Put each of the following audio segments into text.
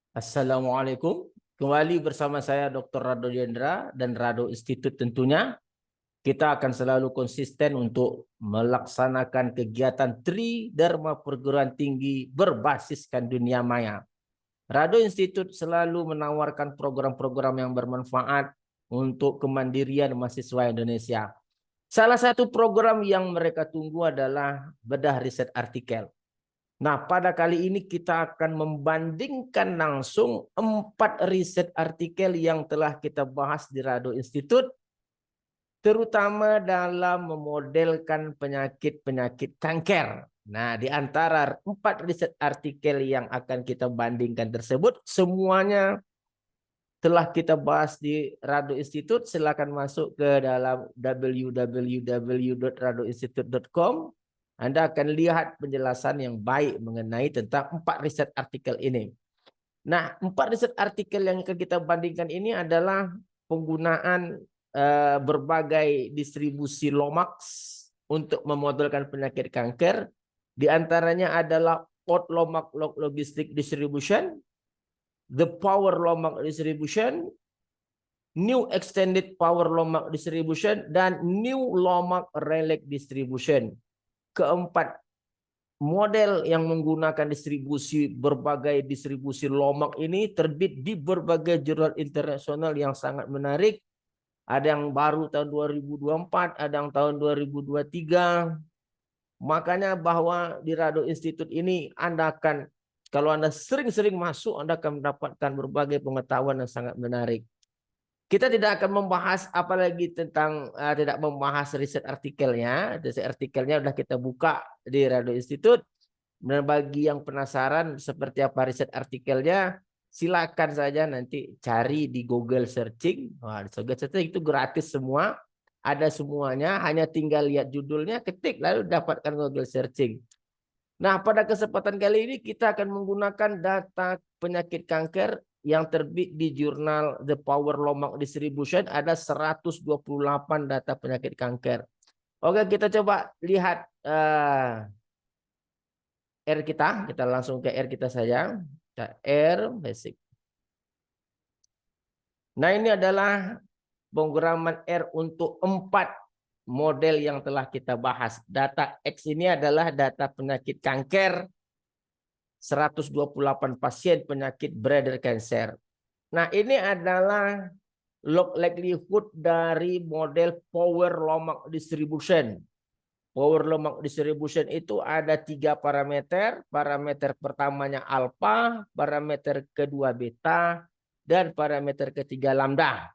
Assalamualaikum. Kembali bersama saya Dr. Rado Yendra dan Rado Institute tentunya. Kita akan selalu konsisten untuk melaksanakan kegiatan Tridharma perguruan tinggi berbasiskan dunia maya. Rado Institute selalu menawarkan program-program yang bermanfaat untuk kemandirian mahasiswa Indonesia. Salah satu program yang mereka tunggu adalah bedah riset artikel. Nah, pada kali ini kita akan membandingkan langsung 4 riset artikel yang telah kita bahas di Rado Institute, terutama dalam memodelkan penyakit-penyakit kanker. Nah, di antara 4 riset artikel yang akan kita bandingkan tersebut, semuanya telah kita bahas di Rado Institute. Silakan masuk ke dalam www.radoinstitute.com. Anda akan lihat penjelasan yang baik mengenai tentang 4 riset artikel ini. Nah, 4 riset artikel yang akan kita bandingkan ini adalah penggunaan berbagai distribusi Lomax untuk memodelkan penyakit kanker. Di antaranya adalah Odd Lomax Log Logistic Distribution, The Power Lomax Distribution, New Extended Power Lomax Distribution, dan New Lomax Relic Distribution. Keempat model yang menggunakan berbagai distribusi Lomax ini terbit di berbagai jurnal internasional yang sangat menarik. Ada yang baru tahun 2024, ada yang tahun 2023. Makanya bahwa di Rado Institute ini kalau Anda sering-sering masuk, Anda akan mendapatkan berbagai pengetahuan yang sangat menarik. Kita tidak akan membahas apalagi tentang tidak membahas riset artikelnya. Riset artikelnya sudah kita buka di Rado Institute. Dan bagi yang penasaran seperti apa riset artikelnya, silakan saja nanti cari di Google searching. Wah, di Google searching itu gratis semua. Ada semuanya, hanya tinggal lihat judulnya, ketik lalu dapatkan Google searching. Nah, pada kesempatan kali ini kita akan menggunakan data penyakit kanker yang terbit di jurnal The Power Lomax Distribution. Ada 128 data penyakit kanker. Oke, kita coba lihat R kita langsung ke R kita saja. R basic. Nah, ini adalah penggraman R untuk 4 model yang telah kita bahas. Data X ini adalah data penyakit kanker. 128 pasien penyakit bladder cancer. Nah, ini adalah log likelihood dari model Power Lomax Distribution. Power Lomax Distribution itu ada 3 parameter. Parameter pertamanya alpha, parameter kedua beta, dan parameter ketiga lambda.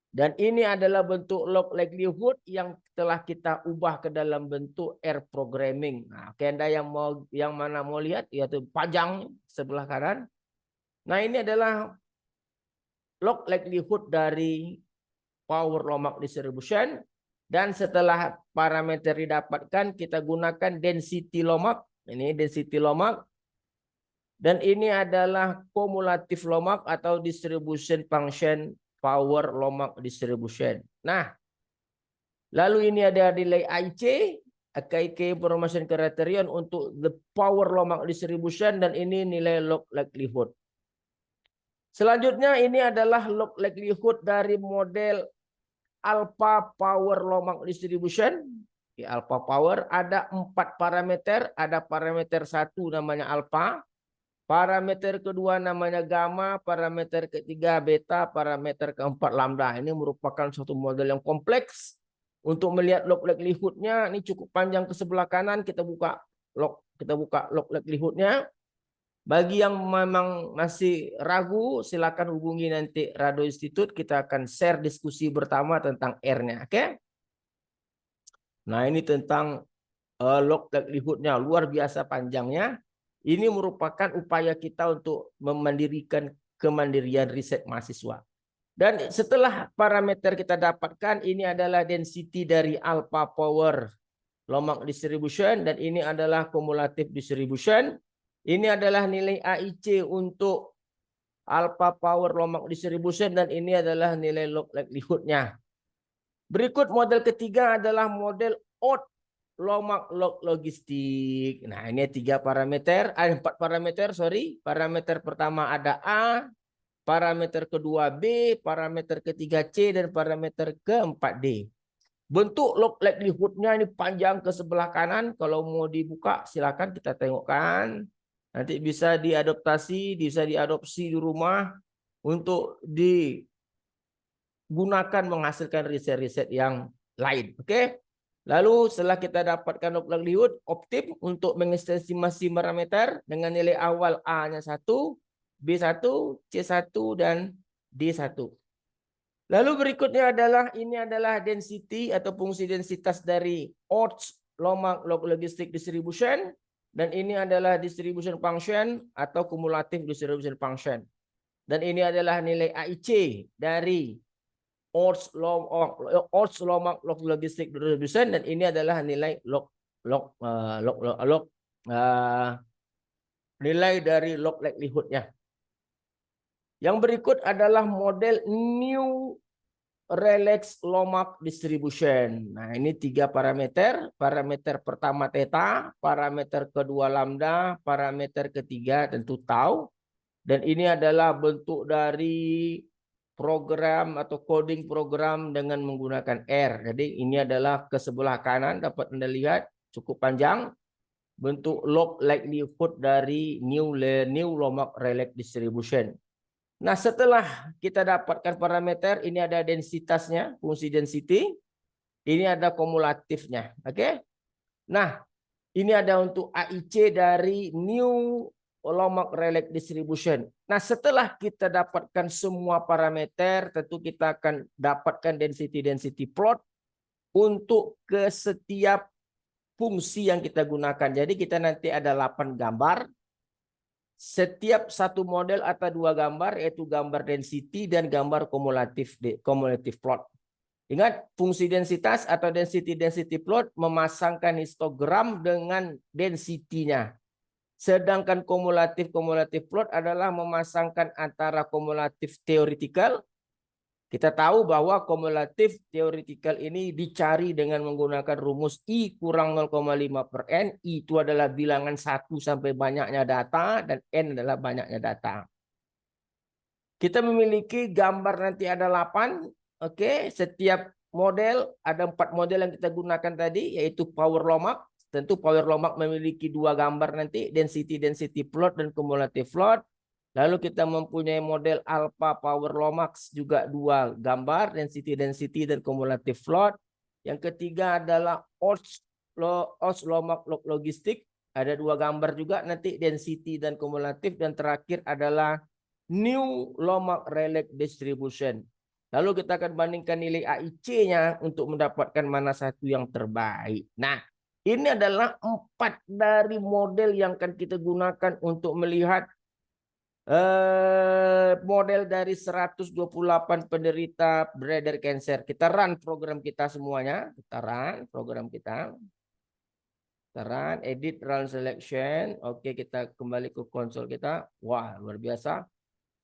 Dan ini adalah bentuk log likelihood yang telah kita ubah ke dalam bentuk R programming. Nah, Anda yang mana mau lihat, yaitu panjang sebelah kanan. Nah, ini adalah log likelihood dari Power Lomax Distribution. Dan setelah parameter didapatkan, kita gunakan density Lomax. Ini density Lomax. Dan ini adalah cumulative Lomax atau distribution function Power Lomax Distribution. Nah, lalu ini ada nilai IC, AKIK Information Criterion untuk the Power Lomax Distribution, dan ini nilai log likelihood. Selanjutnya ini adalah log likelihood dari model Alpha Power Lomax Distribution. Di Alpha Power ada 4 parameter. Ada parameter 1 namanya alpha, parameter kedua namanya gamma, parameter ketiga beta, parameter keempat lambda. Ini merupakan suatu model yang kompleks. Untuk melihat log likelihood-nya, ini cukup panjang ke sebelah kanan. Kita buka log likelihood-nya. Bagi yang memang masih ragu, silakan hubungi nanti Rado Institute. Kita akan share diskusi bersama tentang R-nya. Oke? Nah, ini tentang log likelihood-nya. Luar biasa panjangnya. Ini merupakan upaya kita untuk memandirikan kemandirian riset mahasiswa. Dan setelah parameter kita dapatkan, ini adalah density dari alpha power Lomax distribution, dan ini adalah cumulative distribution. Ini adalah nilai AIC untuk alpha power Lomax distribution, dan ini adalah nilai log likelihood-nya. Berikut model ketiga adalah model odd Lomak logistik. Nah, ini 3 parameter, ada 4 parameter, sorry. Parameter pertama ada A, parameter kedua B, parameter ketiga C, dan parameter keempat D. Bentuk log likelihood-nya ini panjang ke sebelah kanan. Kalau mau dibuka, silakan kita tengokkan. Nanti bisa diadaptasi, bisa diadopsi di rumah untuk digunakan menghasilkan riset-riset yang lain. Oke? Lalu setelah kita dapatkan log likelihood optim untuk mengestimasi parameter dengan nilai awal A-nya 1, B1, C1, dan D1. Lalu berikutnya adalah ini adalah density atau fungsi densitas dari odds Lomak log logistic distribution, dan ini adalah distribution function atau cumulative distribution function. Dan ini adalah nilai AIC dari odds Lomak log logistic distribution, dan ini adalah nilai nilai dari log likelihood-nya. Yang berikut adalah model New Relax Lomak distribution. Nah, ini 3 parameter. Parameter pertama theta, parameter kedua lambda, parameter ketiga tentu tau. Dan ini adalah bentuk dari program atau coding program dengan menggunakan R. Jadi ini adalah ke sebelah kanan, dapat Anda lihat cukup panjang. Bentuk log likelihood dari New Lomak Relax distribution. Nah, setelah kita dapatkan parameter, ini ada densitasnya, fungsi density. Ini ada kumulatifnya. Oke. Nah, ini ada untuk AIC dari New Lomak Relax distribution. Nah, setelah kita dapatkan semua parameter, tentu kita akan dapatkan density plot untuk ke setiap fungsi yang kita gunakan. Jadi kita nanti ada 8 gambar. Setiap satu model atau 2 gambar, yaitu gambar density dan gambar kumulatif plot. Ingat, fungsi densitas atau density plot memasangkan histogram dengan density-nya. Sedangkan kumulatif plot adalah memasangkan antara kumulatif theoretical. Kita tahu bahwa kumulatif theoretical ini dicari dengan menggunakan rumus I kurang 0,5/N. I itu adalah bilangan 1 sampai banyaknya data, dan N adalah banyaknya data. Kita memiliki gambar nanti ada 8. Oke, setiap model ada 4 model yang kita gunakan tadi, yaitu Power Lomak. Tentu Power Lomak memiliki 2 gambar nanti, density plot dan kumulatif plot. Lalu kita mempunyai model Alpha Power Lomax juga 2 gambar, density dan kumulatif plot. Yang ketiga adalah odds Lomak logistik, ada 2 gambar juga nanti, density dan kumulatif. Dan terakhir adalah New Lomak Relax distribution. Lalu kita akan bandingkan nilai AIC-nya untuk mendapatkan mana satu yang terbaik. Nah, ini adalah 4 dari model yang akan kita gunakan untuk melihat model dari 128 penderita bladder cancer. Kita run program kita semuanya. Kita run program kita. Kita run, edit, run selection. Oke, kita kembali ke konsol kita. Wah, luar biasa.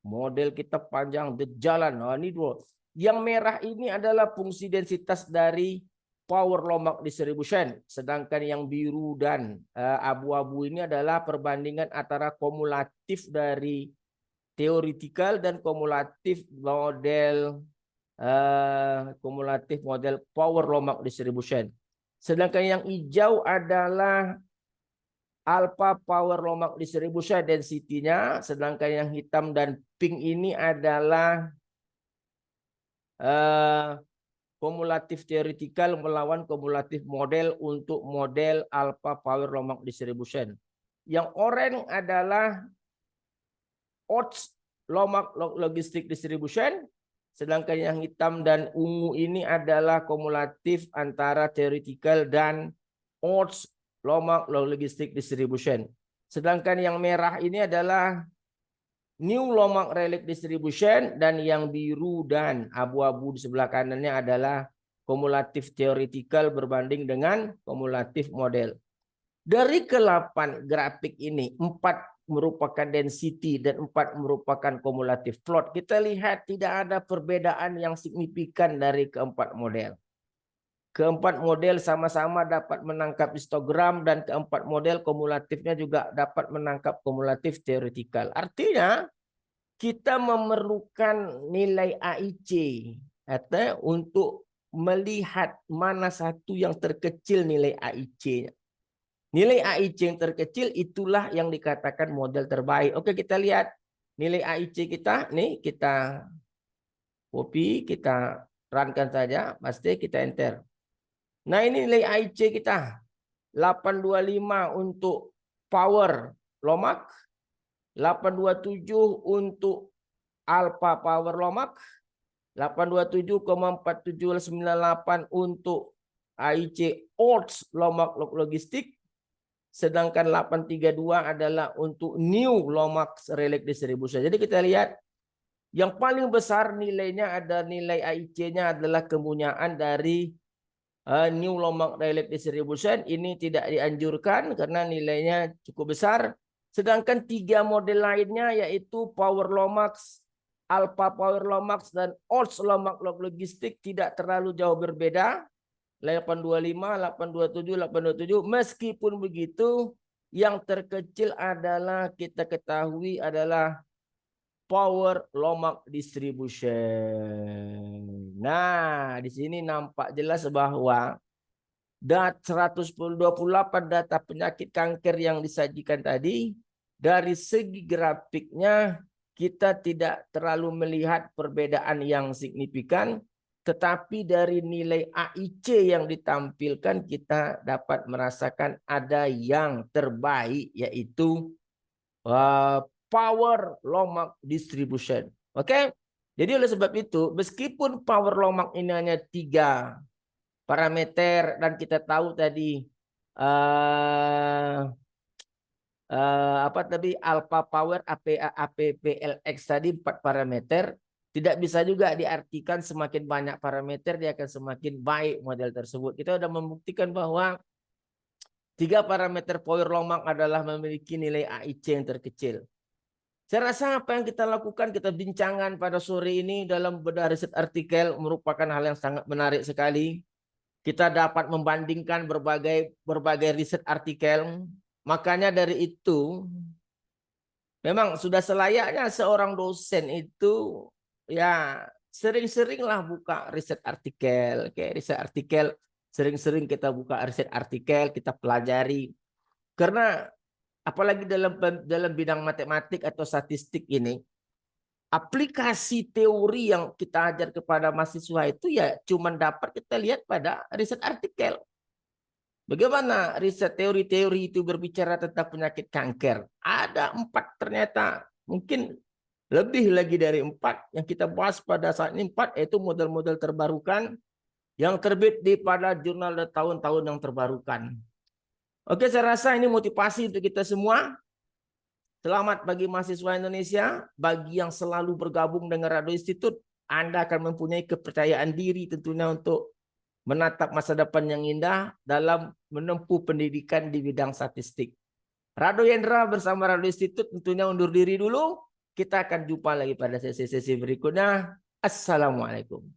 Model kita panjang, jalan. Nah, ini dua. Yang merah ini adalah fungsi densitas dari Power Lomak distribution. Sedangkan yang biru dan abu-abu ini adalah perbandingan antara kumulatif dari theoretical dan kumulatif model Power Lomak distribution. Sedangkan yang hijau adalah Alpha Power Lomak distribution density-nya, sedangkan yang hitam dan pink ini adalah kumulatif theoretical melawan kumulatif model untuk model Alpha Power Lomak distribution. Yang oranye adalah odds Lomak logistic distribution, sedangkan yang hitam dan ungu ini adalah kumulatif antara theoretical dan odds Lomak logistic distribution. Sedangkan yang merah ini adalah New Lomak Relax distribution, dan yang biru dan abu-abu di sebelah kanannya adalah kumulatif theoretical berbanding dengan kumulatif model. Dari ke-8 grafik ini, 4 merupakan density dan 4 merupakan kumulatif plot. Kita lihat tidak ada perbedaan yang signifikan dari keempat model. Keempat model sama-sama dapat menangkap histogram dan keempat model kumulatifnya juga dapat menangkap kumulatif teoretikal. Artinya kita memerlukan nilai AIC atau untuk melihat mana satu yang terkecil nilai AIC-nya. Nilai AIC yang terkecil itulah yang dikatakan model terbaik. Oke, kita lihat nilai AIC kita. Nih kita copy, kita runkan saja, pasti kita enter. Nah, ini nilai AIC kita. 825 untuk power lomak, 827 untuk alpha power lomak, 827,4798 untuk AIC odds lomak logistik, sedangkan 832 adalah untuk new lomax relic distribution. Jadi kita lihat yang paling besar nilainya ada nilai AIC-nya adalah kepunyaan dari new lomax relic distribution. Ini tidak dianjurkan karena nilainya cukup besar. Sedangkan 3 model lainnya yaitu power lomax, alpha power lomax, dan odds lomax logistik tidak terlalu jauh berbeda. 825, 827, 827. Meskipun begitu, yang terkecil adalah kita ketahui adalah power lomax distribution. Nah, di sini nampak jelas bahwa 128 data penyakit kanker yang disajikan tadi, dari segi grafiknya kita tidak terlalu melihat perbedaan yang signifikan. Tetapi dari nilai AIC yang ditampilkan kita dapat merasakan ada yang terbaik yaitu power lomax distribution. Oke? Jadi oleh sebab itu meskipun power lomax ini hanya 3 parameter dan kita tahu tadi apa tadi alpha power APPLX tadi 4 parameter. Tidak bisa juga diartikan semakin banyak parameter dia akan semakin baik model tersebut. Kita sudah membuktikan bahwa 3 parameter power lomax adalah memiliki nilai AIC yang terkecil. Saya rasa apa yang kita lakukan, kita bincangkan pada sore ini dalam bedah riset artikel merupakan hal yang sangat menarik sekali. Kita dapat membandingkan berbagai riset artikel. Makanya dari itu memang sudah selayaknya seorang dosen itu ya sering-seringlah buka riset artikel. Kayak riset artikel sering-sering kita buka riset artikel, kita pelajari. Karena apalagi dalam bidang matematik atau statistik ini, aplikasi teori yang kita ajar kepada mahasiswa itu ya cuma dapat kita lihat pada riset artikel. Bagaimana riset teori-teori itu berbicara tentang penyakit kanker? Ada 4 ternyata. Mungkin lebih lagi dari 4 yang kita bahas pada saat ini. 4 yaitu model-model terbarukan yang terbit pada jurnal tahun-tahun yang terbarukan. Oke, saya rasa ini motivasi untuk kita semua. Selamat bagi mahasiswa Indonesia. Bagi yang selalu bergabung dengan Radio Institute, Anda akan mempunyai kepercayaan diri tentunya untuk menatap masa depan yang indah dalam menempuh pendidikan di bidang statistik. Rado Yendra bersama Radio Institute tentunya undur diri dulu. Kita akan jumpa lagi pada sesi-sesi berikutnya. Assalamualaikum.